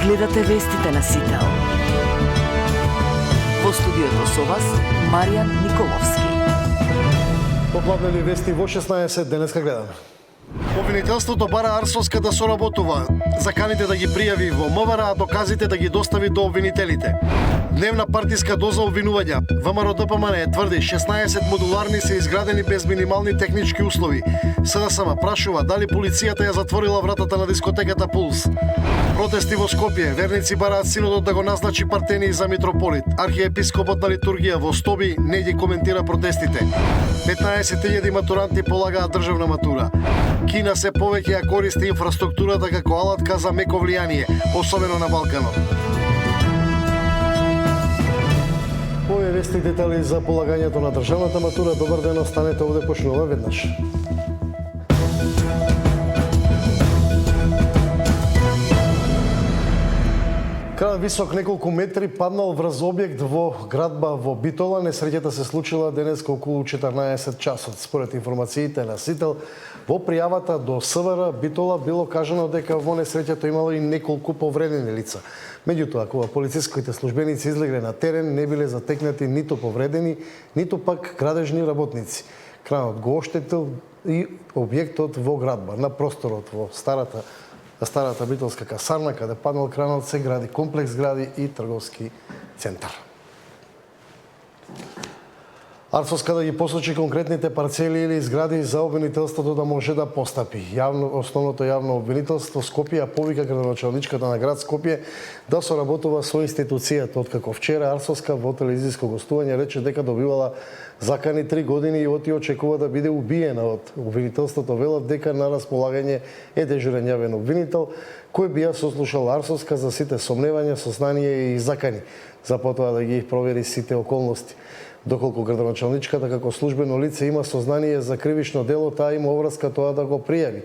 Гледате вестите на Сител. Во студиото со вас Маријан Николовски. Попладнели вести во 16 денеска гледаме. Обвинителството бара Арсоска да соработува, заканите да ги пријави во МВР, а доказите да ги достави до обвинителите. Дневна партиска доза обвинувања. ВМРО ДПМН тврди 16 модуларни се изградени без минимални технички услови. СДСМ прашува дали полицијата ја затворила вратата на дискотеката Пулс. Протести во Скопје, верници бараат синодот да го назначи Партени за митрополит. Архиепископот на литургија во Стоби не ги коментира протестите. 15.000 матуранти полагаат државна матура. Кина се повеќе ја користи инфраструктурата како алатка за меко влијание, особено на Балканот. Овие вести детали за полагањето на државната матура. Добар ден, останете овде, почнува веднаш. Крадат висок неколку метри паднал врз објект во градба во Битола. Несреќата се случила денеска околу 14 часот. Според информациите на Сител, во пријавата до СВР Битола било кажано дека во несреќата имало и неколку повредени лица. Меѓутоа, кога полициските службеници излегле на терен, не биле затекнати ниту повредени, ниту пак градежни работници. Кранот го оштетил и објектот во градба. На просторот во старата битолска касарна, каде паднал кранот, се гради комплекс згради и трговски центар. Арсоска да ги посочи конкретните парцели или згради за обвинителството да може да постапи. Основното јавно обвинителство Скопје повика градоначалничката на град Скопје да соработува со институцијата. Откако вчера Арсоска во телевизиско гостување рече дека добивала закани 3 години и очекува да биде убиена од обвинителството. Велат дека на располагање е дежурен јавен обвинител кој би ја сослушал Арсоска за сите сомневања, сознание и закани, за потоа да ги провери сите околности. Доколку градоначалничката како службено лице има сознание за кривично дело, таа има оврска тоа да го пријави,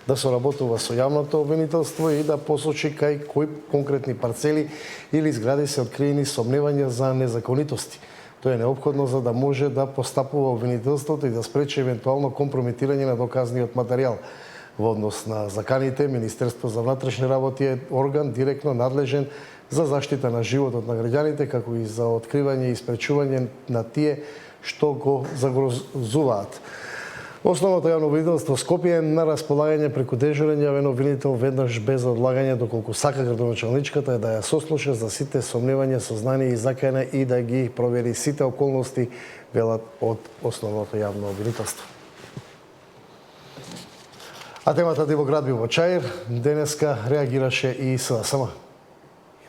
да соработува со јавното обвинителство и да посочи кај кои конкретни парцели или згради се откриени сомневања за незаконитости. Тоа е неопходно за да може да постапува обвинителството и да спречи евентуално компрометирање на доказниот материјал. Во однос на заканите, Министерство за внатрешни работи е орган директно надлежен за заштита на животот на граѓаните, како и за откривање и спречување на тие што го загрозуваат. Основното јавно обвинителство Скопје е на располагање преку дежурен јавен обвинител веднаш без одлагање, доколку сака градоначалничката е да ја сослуша за сите сомневања, сознание и закана и да ги провери сите околности, велат од основното јавно обвинителство. А темата дивоградби во Чаир денеска реагираше и СДСМ.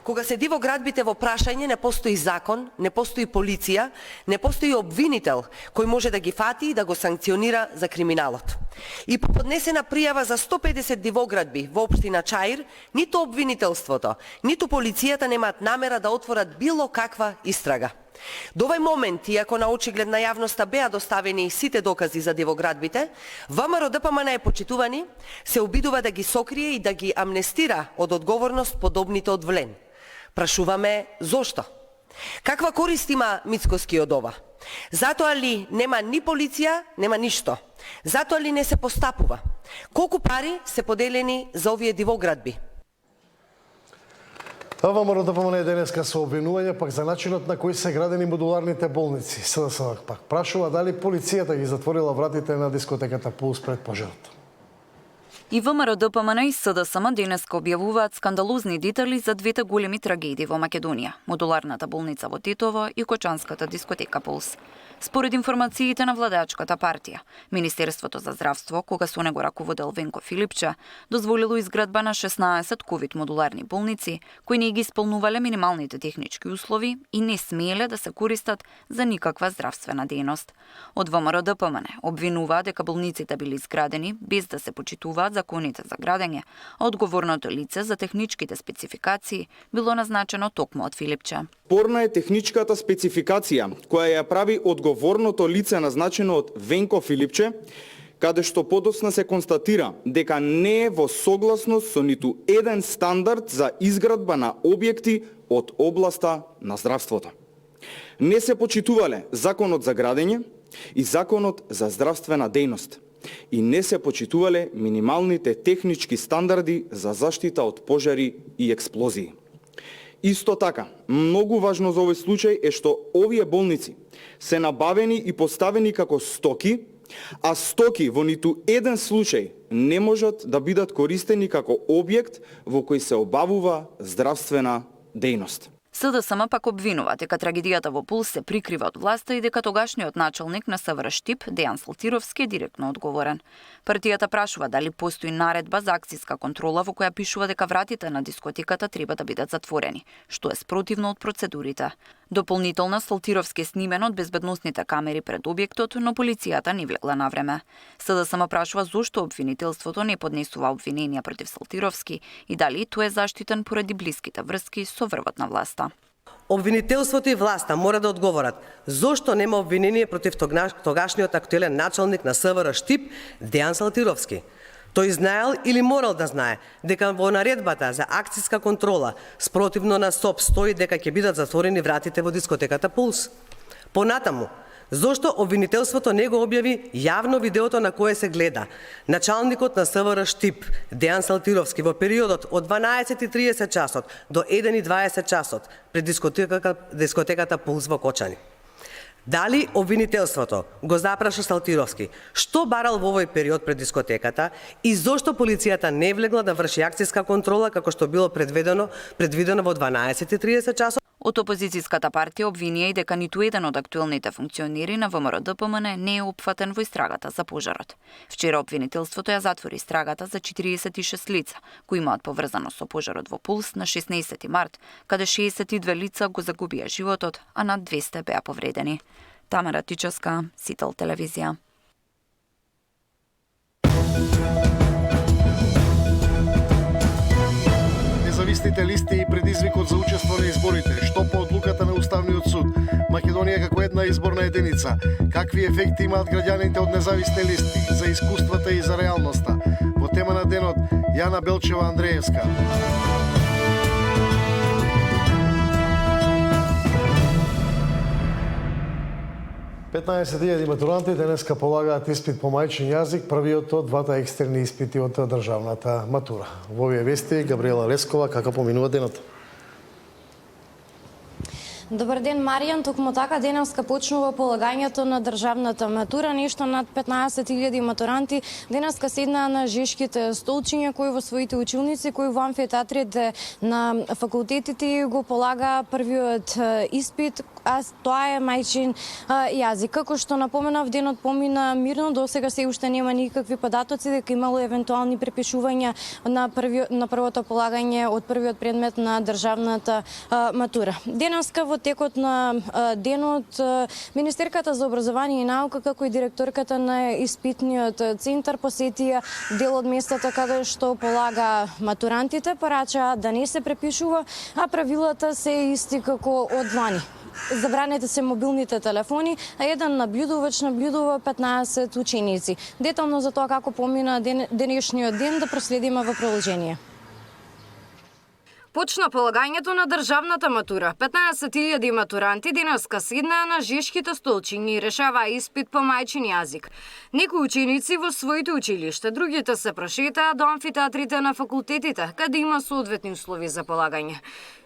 Кога се диво градбите во прашање, не постои закон, не постои полиција, не постои обвинител кој може да ги фати и да го санкционира за криминалот. И по поднесена пријава за 150 дивоградби во општина Чаир, ниту обвинителството, ниту полицијата немаат намера да отворат било каква истрага. До овој момент, иако на очиглед на јавноста беа доставени сите докази за дивоградбите, ВМРО ДПМН е почитувани, се обидува да ги сокрие и да ги амнестира од одговорност подобните од влен. Прашуваме зошто? Каква корист има Мицкоски од ова? Затоа ли нема ни полиција, нема ништо? Затоа ли не се постапува? Колку пари се поделени за овие дивоградби? ВМРО ДПМН денеска се обвинување пак за начинот на кој се градени модуларните болници. СДСМ пак прашува дали полицијата ги затворила вратите на дискотеката Пулс пред пожарот. И ВМРО ДПМН и СДСМ денеска објавуваат скандалозни детали за двете големи трагедии во Македонија – модуларната болница во Тетово и кочанската дискотека Пулс. Според информациите на владеачката партија, Министерството за здравство, кога со него раководел Венко Филипче, дозволило изградба на 16 ковид модуларни болници, кои не ги исполнувале минималните технички услови и не смееле да се користат за никаква здравствена дејност. Од ВМРО ДПМН обвинуваа дека болниците били изградени без да се почитуваат законите за градење, а одговорното лице за техничките спецификации било назначено токму од Филипче. Спорна е техничката спецификација која ја прави одговорното лице назначено од Венко Филипче, каде што подоцна се констатира дека не е во согласност со ниту еден стандард за изградба на објекти од областа на здравството. Не се почитувале законот за градење и законот за здравствена дејност. и не се почитувале минималните технички стандарди за заштита од пожари и експлозии. Исто така, многу важно за овој случај е што овие болници се набавени и поставени како стоки, а стоки во ниту еден случај не можат да бидат користени како објект во кој се обавува здравствена дејност. СДСМ пак обвинува дека трагедијата во Пулс се прикрива од власта и дека тогашниот началник на СВР Штип, Дејан Салтировски, е директно одговорен. Партијата прашува дали постои наредба за акциска контрола во која пишува дека вратите на дискотеката треба да бидат затворени, што е спротивно од процедурите. Дополнително Салтировски е снимен од безбедносните камери пред објектот, но полицијата не влегла на време. СДСМ прашува зошто обвинителството не поднесува обвиненија против Салтировски и дали тој е заштитен поради блиските врски со врвот на власта. Обвинителството и власта мора да одговорат зошто нема обвинение против тогашниот актуелен началник на СВР Штип, Дејан Салтировски. Тој знаел или морал да знае дека во наредбата за акциска контрола спротивно на СОП стои дека ќе бидат затворени вратите во дискотеката Пулс. Понатаму, зошто обвинителството не го објави јавно видеото на кое се гледа началникот на СВР Штип, Дејан Салтировски, во периодот од 12:30 часот до 1:20 часот пред дискотеката Пулс во Кочани? Дали обвинителството го запраша Салтировски што барал во овој период пред дискотеката и зошто полицијата не влегла да врши акциска контрола како што било предвидено во 12:30 часот? Од опозицијската партија обвинија и дека ниту еден од актуелните функционери на ВМРО-ДПМН не е опфатен во истрагата за пожарот. Вчера обвинителството ја затвори истрагата за 46 лица, кои имаат поврзаност со пожарот во Пулс на 16 март, каде 62 лица го загубија животот, а над 200 беа повредени. Тамара Тичевска, Сител телевизија. Независните листи и предизвикот за учество на изборите, што по одлуката на Уставниот суд, Македонија како една изборна единица, какви ефекти имаат граѓаните од независни листи за искуствата и за реалноста. Во тема на денот, Јана Белчева Андреевска. 15.000 матуранти денеска полагаат испит по мајчин јазик, првиот од двата екстерни испити од државната матура. Во овие вести Габриела Лескова, како поминува денот? Добар ден, Маријан. Токму така денеска почнува полагањето на државната матура. Нешто над 15.000 матуранти денеска седнаа на жешките столчиња кои во своите училници, кои во амфитеатрите на факултетите го полага првиот испит, а тоа е мајчин јазик. Како што напоменав, денот помина мирно, досега се уште нема никакви податоци дека имало евентуални препишувања на првото полагање од првиот предмет на државната матура. Денеска во текот на денот Министерката за образование и наука како и директорката на испитниот центар посетија дел од местата каде што полага матурантите, порачаа да не се препишува, а правилата се исти како од лани. Забранете се мобилните телефони, а еден наблюдувач наблюдува 15 ученици. Детално за тоа како помина денешниот ден да проследиме во приложение. Почна полагањето на државната матура. 15.000 матуранти денеска седнаа на жешките столчиња и решаваа испит по мајчин јазик. Некои ученици во своите училишта, другите се прошетаа до амфитеатрите на факултетите, каде има соодветни услови за полагање.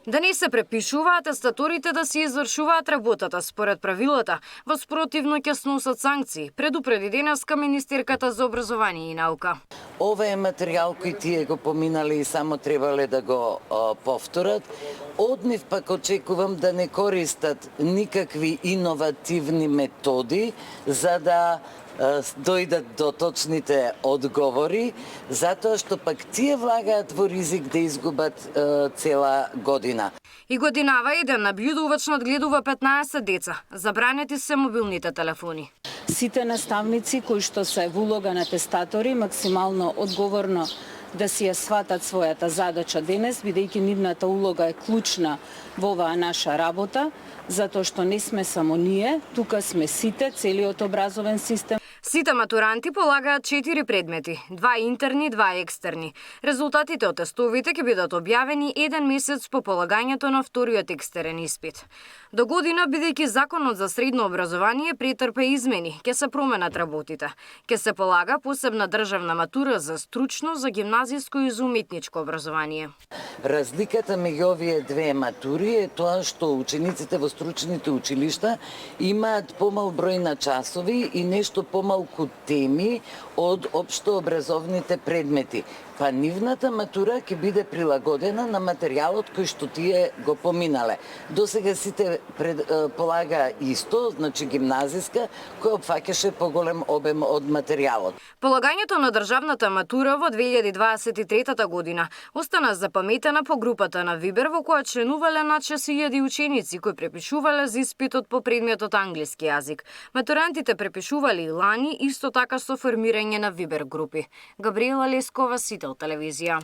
Да не се препишуваат, атестаторите да си извршуваат работата според правилата, во спротивно ќе сносат санкции, предупреди денеска Министерката за образование и наука. Ова е материјал кој тие го поминале и само требале да го повторат. Од нив пак очекувам да не користат никакви иновативни методи за да дојдат до точните одговори, затоа што пак тие влагаат во ризик да изгубат цела година. И годинава еден наблюдувач надгледува 15 деца. Забранети се мобилните телефони. Сите наставници кои што се во улога на тестатори максимално одговорно да си ја сватат својата задача денес, бидејќи нивната улога е клучна во оваа наша работа, затоа што не сме само ние, тука сме сите, целиот образовен систем. Сите матуранти полагаат 4 предмети, 2 интерни, 2 екстерни. Резултатите од тестовите ќе бидат објавени 1 месец по полагањето на вториот екстерен испит. До година, бидејќи Законот за средно образование претрпе измени, ќе се променат работите. Ќе се полага посебна државна матура за стручно, за гимназиско и за уметничко образование. Разликата меѓу овие две матури е тоа што учениците во стручните училишта имаат помал број на часови и нешто помалку теми од општообразовните предмети. Па нивната матура ќе биде прилагодена на материјалот кој што тие го поминале. Досега сите полага исто, значи гимназиска, која опфаќаше поголем обем од материјалот. Полагањето на државната матура во 2023 година остана запаметена по групата на Вибер, во која членувале над 6000 ученици кои препишувале за испитот по предметот англиски јазик. Матурантите препишувале и лани, исто така со формирање на Вибер групи. Габриела Лескова, Сител телевизија.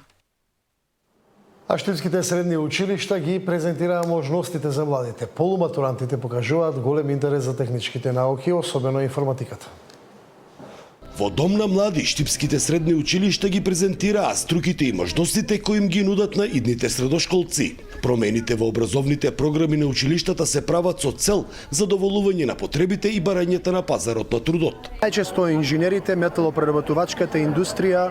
А штипските средни училишта ги презентираа можностите за младите. Полуматурантите покажуваат голем интерес за техничките науки, особено информатиката. Во Дом на млади, штипските средни училишта ги презентираа струките и можностите кои им ги нудат на идните средошколци. Промените во образовните програми на училиштата се прават со цел задоволување на потребите и барањата на пазарот на трудот. Најчесто инженерите, металопреработувачката индустрија,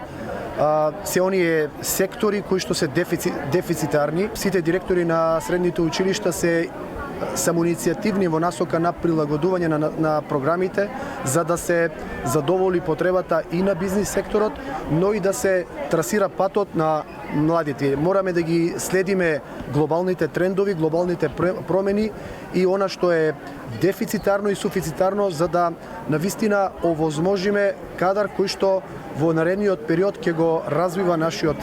се оние сектори кои што се дефицитарни. Сите директори на средните училишта се самоиницијативни во насока на прилагодување на програмите за да се задоволи потребата и на бизнис секторот, но и да се трасира патот на младите. Мораме да ги следиме глобалните трендови, глобалните промени и она што е дефицитарно и суфицитарно за да навистина овозможиме кадар кој што во наредниот период ќе го развива нашиот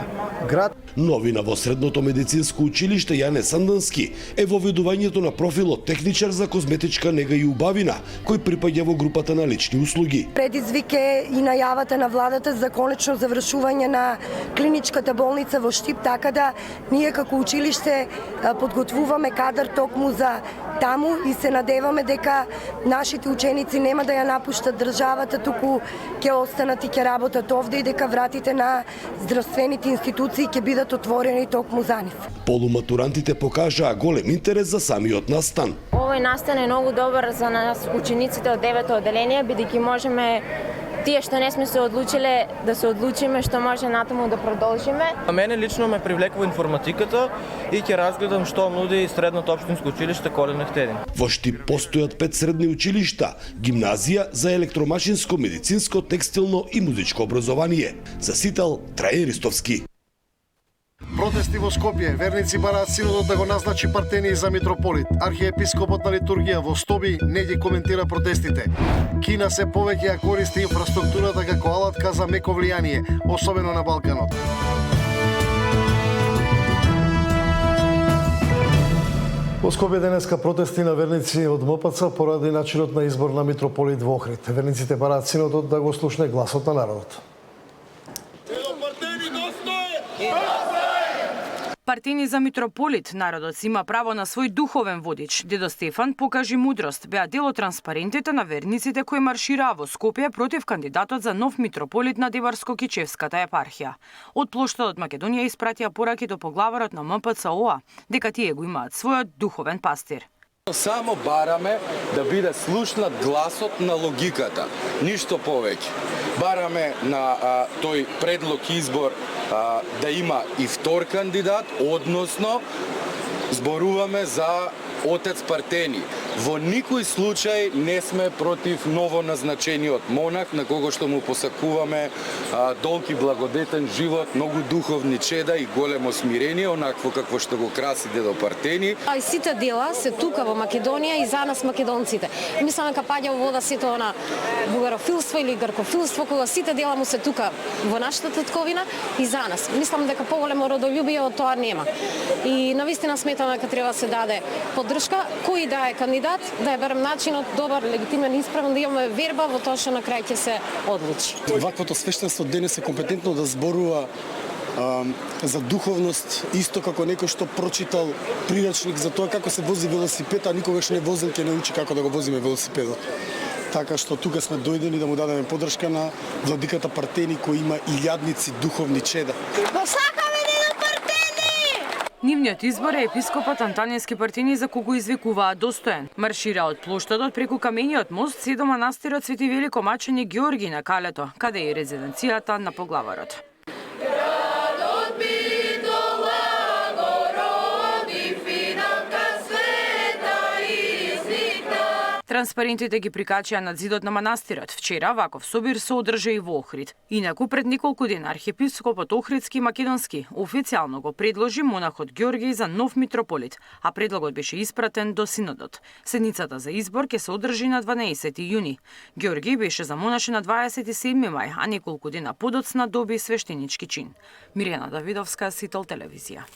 град. Новина во Средното медицинско училиште Јане Сандански е воведувањето на профилот техничар за козметичка нега и убавина, кој припаѓа во групата на лични услуги. Предизвик е и најавата на владата за конечно завршување на клиничката болница во Штип, така да ние како училиште подготвуваме кадар токму за таму и се надеваме дека нашите ученици нема да ја напуштат државата, туку ќе останат и ќе работат овде и дека вратите на здравствените институции ќе бидат отворени токму за нив. Полуматурантите покажаа голем интерес за самиот настан. Овој настан е многу добар за нас учениците од 9-то одделение, бидејќи можеме тие што не сме се одлучиле да се одлучиме што може натаму да продолжиме. А мене лично ме привлекува информатиката и ќе разгледам што нуди средното општинско училиште Колен Ехтедин. Во Штип постојат 5 средни училишта, гимназија за електромашинско, медицинско, текстилно и музичко образование. За Сител, Трајан Ристовски. Протести во Скопје, верници бараат синодот да го назначи Партени за митрополит. Архиепископот на литургија во Стоби не ги коментира протестите. Кина се повеќе ја користи инфраструктурата како алатка за меко влијание, особено на Балканот. Во Скопје денеска протести на верници од МПЦ поради начинот на избор на митрополит во Охрид. Верниците бараат синодот да го слушне гласот на народот. Партени за митрополит, народот си има право на свој духовен водич. Дедо Стефан покажи мудрост, беа дел од транспарентите на верниците кои маршираа во Скопје против кандидатот за нов митрополит на Деварско-Кичевската епархија. Од плоштадот Македонија испратија пораки до поглаварот на МПЦ-ОА, дека тие го имаат својот духовен пастир. Само бараме да биде слушнат гласот на логиката, ништо повеќе. Бараме на тој предлог избор да има и втор кандидат, односно зборуваме за отец Партени. Во никој случај не сме против ново назначениот монах, на кого што му посакуваме долг и благодетен живот, многу духовни чеда и големо смирение, онакво какво што го краси дедо Партени. А и сите дела се тука во Македонија и за нас македонците. Мислам дека паѓа во вода сето на бугарофилство или гркофилство, кога сите дела му се тука во нашата татковина и за нас. Мислам дека поголемо родолюбие од тоа нема. И навистина сметам дека треба се даде поддршка, кој да е кандидат, да е барем начинот добар, легитимен, исправен, да имаме верба во тоа што на крај ќе се одлучи. Ваквото свештенство денес е компетентно да зборува за духовност, исто како некој што прочитал прирачник за тоа како се вози велосипед, а никогаш не возил, ќе научи како да го возиме велосипедот. Така што тука сме дојдени да му дадеме поддршка на владиката Партени кој има илјадници духовни чеда. Нивниот избор е епископот Антонијски Партени за кого извикуваат достоен. Маршира од плоштадот преку камениот мост се до манастирот Свети Велико Мачење Ѓорги на Калето, каде е резиденцијата на поглаварот. Транспарентите ги прикачија над зидот на манастирот. Вчера ваков собир се одржа и во Охрид. Инаку пред неколку дена архиепископот Охридски и Македонски официјално го предложи монахот Ѓорги за нов митрополит, а предлогот беше испратен до синодот. Седницата за избор ќе се одржи на 12 јуни. Ѓорги беше замонашен на 27 мај, а неколку дена подоцна доби свештенички чин. Мирјана Давидовска, Сител телевизија.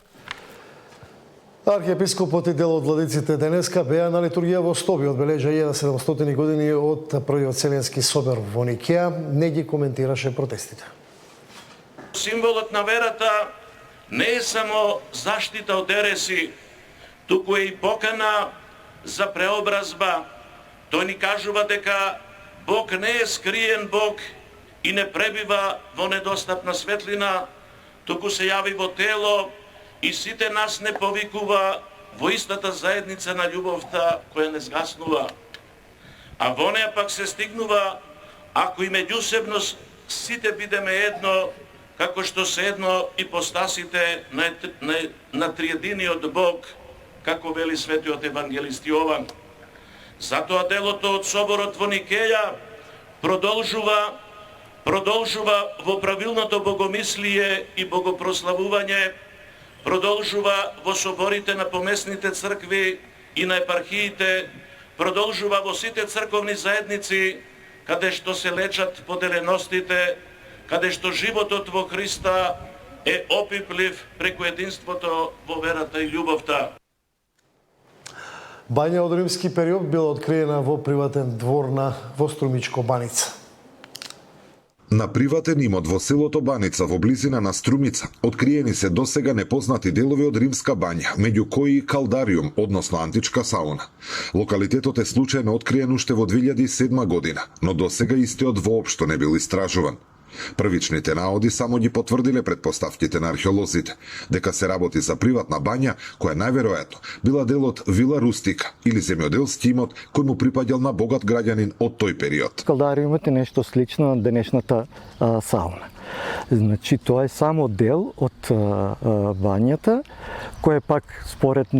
Архиепископот и дел од владиците денеска беа на литургија во Стоби, одбележа 1700 години од првиот Вселенски собор во Никеја, не ги коментираше протестите. Символот на верата не е само заштита од ереси, туку е и покана за преобразба. Тој ни кажува дека Бог не е скриен Бог и не пребива во недостапна светлина, туку се јави во тело и сите нас не повикува во истата заедница на љубовта која не згаснува. А во неја пак се стигнува ако и меѓусебно сите бидеме едно, како што се едно ипостасите на триединиот Бог, како вели светиот евангелист Јован. Затоа делото од соборот во Никеја продолжува во правилното богомислие и богопрославување, продолжува во соборите на помесните цркви и на епархиите, продолжува во сите црковни заедници, каде што се лечат поделеностите, каде што животот во Христа е опиплив преку единството во верата и љубовта. Бања од римски период била откриена во приватен двор во Струмичко Баница. На приватен имот во селото Баница во близина на Струмица откриени се досега непознати делови од римска бања, меѓу кои и калдариум, односно античка сауна. Локалитетот е случајно откриен уште во 2007 година, но досега истиот воопшто не бил истражуван. Првичните наоди само ги потврдиле предпоставките на археолозите, дека се работи за приватна бања, која најверојатно била дел од вила рустика или земјоделски имот кој му припаѓал на богат граѓанин од тој период. Калдариумот е нешто слично на денешната сауна. Значи, тоа е само дел од бањата, која пак според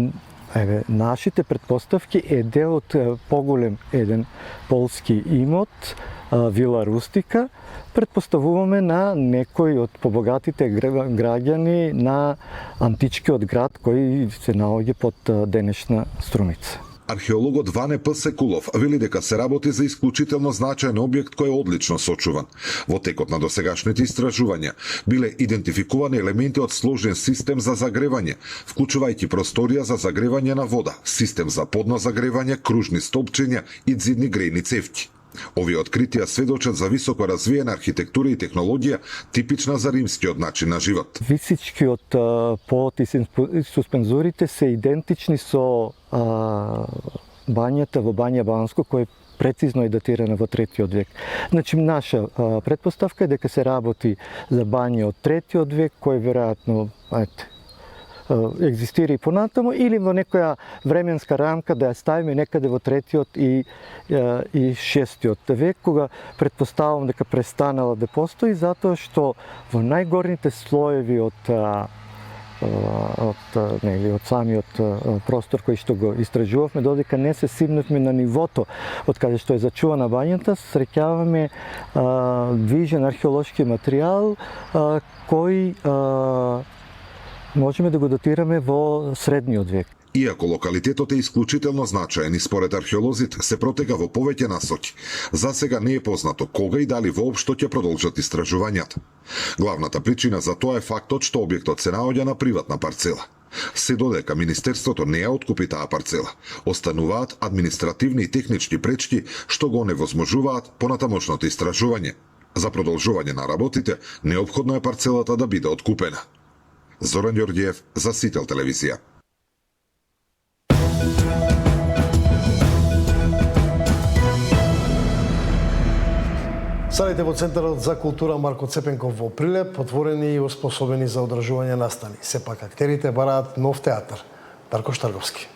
нашите предпоставки е дел од поголем еден полски имот, вила рустика. Предпоставуваме на некој од побогатите граѓани на античкиот град кој се наоѓа под денешна Струмица. Археологот Ване П. Секулов вели дека се работи за исклучително значаен објект кој е одлично сочуван. Во текот на досегашните истражувања биле идентификувани елементи од сложен систем за загревање, вклучувајќи просторија за загревање на вода, систем за подно загревање, кружни столпчиња и дзидни грејни цевки. Овие откритија сведочат за високо развиена архитектура и технологија, типична за римскиот начин на живот. Висичкиот под и суспензорите се идентични со бањата во Бања Банско, кој прецизно е датирана во 3 век. Значи, наша предпоставка е дека се работи за бања од 3 век, кој веројатно екзистира и понатаму, или во некоја временска рамка да ја ставиме некаде во 3 и 6 век, кога предпоставам дека престанала да постои, затоа што во најгорните слоеви од самиот простор кој што го истражувавме, додека не се симнавме на нивото од каде што е зачувана бањата, среќаваме движен археолошки материјал кој можеме да го датираме во средниот век. Иако локалитетот е исклучително значаен и според археолозите се протега во повеќе насоки, засега не е познато кога и дали воопшто ќе продолжат истражувањата. Главната причина за тоа е фактот што објектот се наоѓа на приватна парцела. Се додека Министерството не ја откупи таа парцела, остануваат административни и технички пречки што го невозможуваат понатамошното истражување. За продолжување на работите, неопходно е парцелата да биде откупена. Зоран Ѓорѓиев за Сител телевизија. Салите во Центарот за култура Марко Цепенков во Прилеп отворени и оспособени за одржување настани. Сепак актерите бараат нов театар. Дарко Штарговски.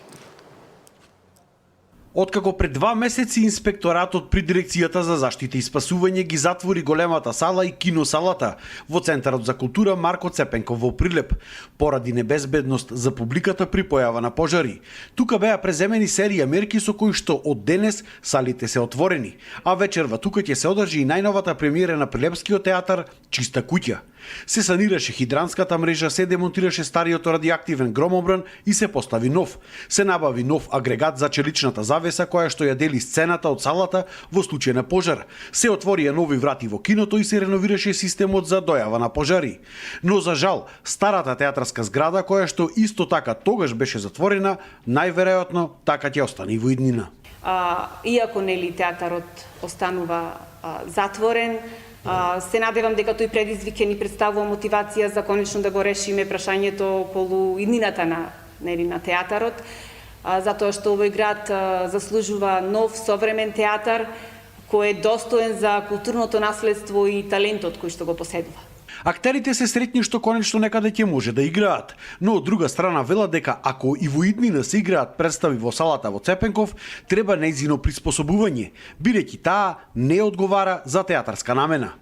Откако пред 2 месеци инспекторатот при дирекцијата за заштита и спасување ги затвори големата сала и киносалата во Центарот за култура Марко Цепенков во Прилеп поради небезбедност за публиката при појава на пожари. Тука беа преземени серија мерки со кои што од денес салите се отворени, а вечерва тука ќе се одржи и најновата премиера на Прилепскиот театар Чиста куќа. Се санираше хидранската мрежа, се демонтираше стариот радиоактивен громобран и се постави нов. Се набави нов агрегат за челичната завеса која што ја дели сцената од салата во случај на пожар. Се отворија нови врати во киното и се реновираше системот за дојава на пожари. Но за жал, старата театарска зграда која што исто така тогаш беше затворена, најверојатно така ќе остане и во иднина. Иако нели театарот останува затворен, се надевам дека тој предизвик ќе ни представува мотивација за конечно да го решиме прашањето околу иднината на театарот, затоа што овој град заслужува нов современ театар кој е достоен за културното наследство и талентот кој што го поседува. Актерите се сретни што конечно некаде ќе може да играат, но од друга страна велат дека ако и во иднина се играат представи во салата во Цепенков, треба нејзино приспособување, бидејќи таа не одговара за театарска намена.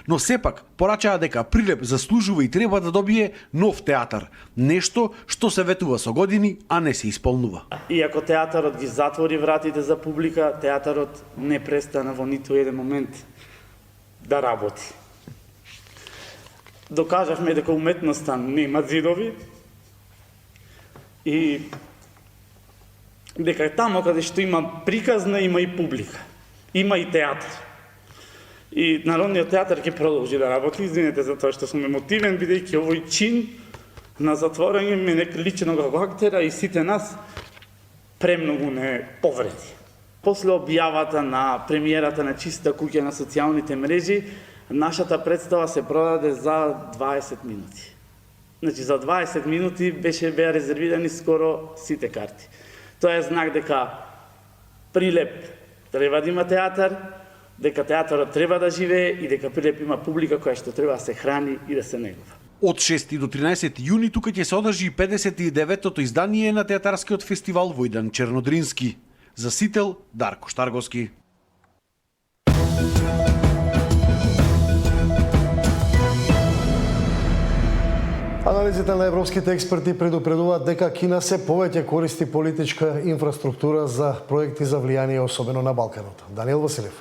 Но сепак порачаа дека Прилеп заслужува и треба да добие нов театар, нешто што се ветува со години, а не се исполнува. Иако театарот ги затвори вратите за публика, театарот не престана во ниту еден момент да работи. Докажавме дека уметноста нема зидови и дека тамо каде што има приказна, има и публика, има и театар. И Народниот театар ќе продолжи да работи, извинете за тоа што сум емотивен, бидејќи овој чин на затворање ме не лично како актера и сите нас премногу не повреди. После објавата на премиерата на Чиста куќа на социјалните мрежи, нашата представа се продаде за 20 минути. Значи, за 20 минути беа резервирани скоро сите карти. Тоа е знак дека Прилеп треба да има театар, дека театарот треба да живее и дека Прилеп има публика која што треба да се храни и да се негува. Од 6 до 13 јуни тука ќе се одржи 59-тото издание на театарскиот фестивал Војдан Чернодрински. За Сител, Дарко Штарговски. Анализите на европските експерти предупредуваат дека Кина се повеќе користи политичка инфраструктура за проекти за влијание, особено на Балканот. Даниел Василев.